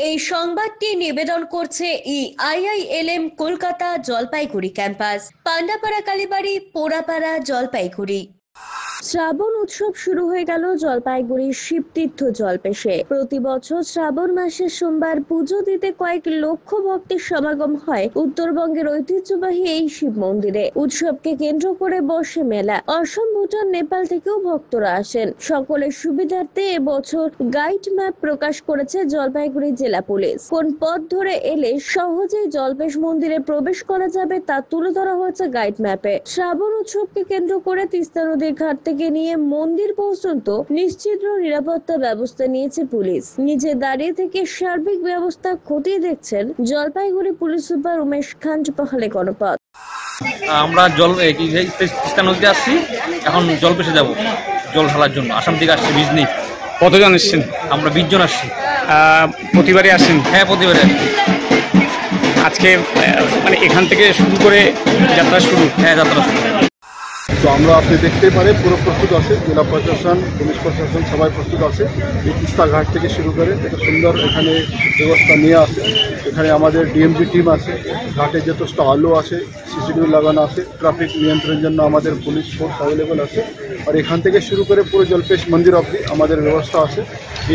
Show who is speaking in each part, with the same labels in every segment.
Speaker 1: এই সংবাদটি নিবেদন করছে আইআইএলএম কলকাতা জলপাইগুড়ি ক্যাম্পাস, পান্ডাপাড়া কালীবাড়ি, পোড়াপাড়া, জলপাইগুড়ি। শ্রাবণ উৎসব শুরু হয়ে গেল জলপাইগুড়ির শিবতীর্থ জলপেশে। প্রতি বছর শ্রাবণ মাসের সোমবার পুজো দিতে কয়েক লক্ষ ভক্তের সমাগম হয় উত্তরবঙ্গের ঐতিহ্যবাহী এই শিব মন্দিরে। উৎসবকে কেন্দ্র করে বসে মেলা। অসম, ভুটান, নেপাল থেকেও ভক্তরা আসেন। সকলের সুবিধার্থে এবছর গাইড ম্যাপ প্রকাশ করেছে জলপাইগুড়ি জেলা পুলিশ। কোন পথ ধরে এলে সহজেই জলপেশ মন্দিরে প্রবেশ করা যাবে তা তুলে ধরা হয়েছে গাইড ম্যাপে। শ্রাবণ উৎসবকে কেন্দ্র করে তিস্তা নদীর ঘাট থেকে নিয়ে মন্দির পর্যন্ত নিশ্চিত নিরাপত্তা ব্যবস্থা নিয়েছে পুলিশ। নিজে দাঁড়িয়ে থেকে সার্বিক ব্যবস্থা খতিয়ে দেখছেন জলপাইগুড়ি পুলিশ সুপার উমেশ খান পাহাড়ে গণপথ।
Speaker 2: আমরা তিস্তা নদীতে আসছি, এখন জলপেশে যাব জল ঢালার জন্য। আসাম থেকে আসছি বিজনি।
Speaker 3: কতজন এসছেন?
Speaker 2: আমরা 20 জন আসছি।
Speaker 3: প্রতিবারে আসেন?
Speaker 2: হ্যাঁ, প্রতিবারে আসছি।
Speaker 3: আজকে মানে এখান থেকে শুরু করে যাত্রা শুরু?
Speaker 2: হ্যাঁ, যাত্রা শুরু।
Speaker 4: তো আমরা আপনি দেখতেই পারে পুরো প্রস্তুত আছে, জেলা প্রশাসন, পুলিশ প্রশাসন সবাই প্রস্তুত আছে। এই তিস্তা ঘাট থেকে শুরু করে একটা সুন্দর এখানে ব্যবস্থা নিয়ে আসে। এখানে আমাদের ডিএমপি টিম আছে, ঘাটে যথেষ্ট আলো আছে, সিসিটিভি লাগানো আছে, ট্রাফিক নিয়ন্ত্রণের জন্য আমাদের পুলিশ ফোর্স অ্যাভেলেবল আছে। আর এখান থেকে শুরু করে পুরো জলপেশ মন্দির অবধি আমাদের ব্যবস্থা আছে।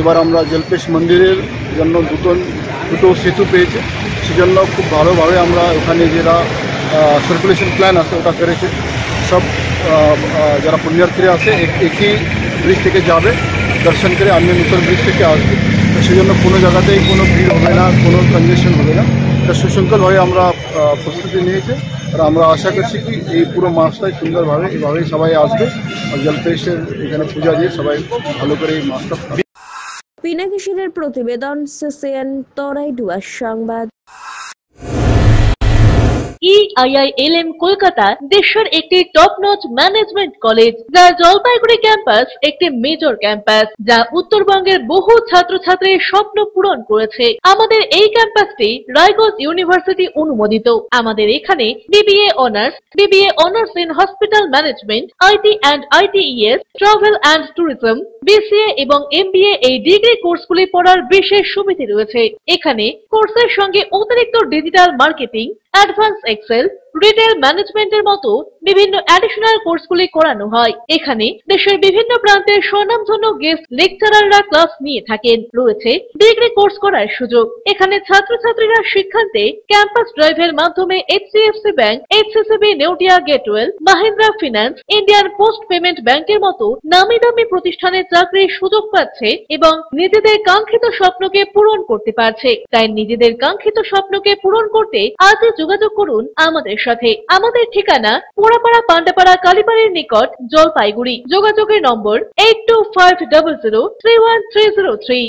Speaker 4: এবার আমরা জলপেশ মন্দিরের জন্য দুটো সেতু পেয়েছি, সেজন্য খুব ভালোভাবে আমরা ওখানে যারা সার্কুলেশন প্ল্যান আছে ওটা করেছে। সব যারা পুণ্যার্থীরা আছে একই ব্রিজ থেকে যাবে, দর্শন করে অন্য নতুন ব্রিজ থেকে আসবে। তো সেই জন্য কোনো জায়গাতেই কোনো ভিড় হবে না, কোনো কনজেশন হবে না। এটা সুশৃঙ্খলভাবে আমরা প্রস্তুতি নিয়েছি। আর আমরা আশা করছি কি এই পুরো মাসটাই সুন্দরভাবে এভাবেই সবাই আসবে আর জলপেশের এখানে পূজা দিয়ে সবাই ভালো করে এই মাসটা।
Speaker 1: পিনাকিশোরের প্রতিবেদন, সিসিএন তরাইডুয়ার সংবাদ।
Speaker 5: আইআইএলএম কলকাতা দেশের একটি টপ নচ ম্যানেজমেন্ট কলেজ, যা জলপাইগুড়ি ক্যাম্পাস একটি মেজর ক্যাম্পাস, যা উত্তরবঙ্গের বহু ছাত্রছাত্রীর স্বপ্ন পূরণ করেছে। আমাদের এই ক্যাম্পাসটি রায়গঞ্জ ইউনিভার্সিটি অনুমোদিত। আমাদের এখানে BBA honours in hospital management, IT and ITES, travel and tourism, BCA এবং এমবিএ এই ডিগ্রি কোর্সগুলি পড়ার বিশেষ সুবিধা রয়েছে। এখানে কোর্সের সঙ্গে অতিরিক্ত digital marketing, advance excel, retail ম্যানেজমেন্টের মতো বিভিন্ন অ্যাডিশনাল কোর্সগুলি করানো হয়। এখানে দেশের বিভিন্ন প্রান্তের স্বনামধন্য গেস্ট লেকচারাররা ক্লাস নিয়ে থাকেন। রয়েছে ডিগ্রি কোর্স করার সুযোগ। এখানে ছাত্রছাত্রীরা শিক্ষান্তে ক্যাম্পাস ড্রাইভের মাধ্যমে HDFC bank, HSBC Neotia Getwell, Mahindra finance, Indian post payment ব্যাংকের মতো নামি দামি প্রতিষ্ঠানে চাকরির সুযোগ পাচ্ছে এবং নিজেদের কাঙ্ক্ষিত স্বপ্নকে পূরণ করতে পারছে। তাই নিজেদের কাঙ্ক্ষিত স্বপ্নকে পূরণ করতে আজই যোগাযোগ করুন আমাদের সাথে। আমাদের ঠিকানা পোড়াপাড়া, পান্ডাপাড়া, কালীবাড়ির নিকট, জলপাইগুড়ি। যোগাযোগের নম্বর 8250031303।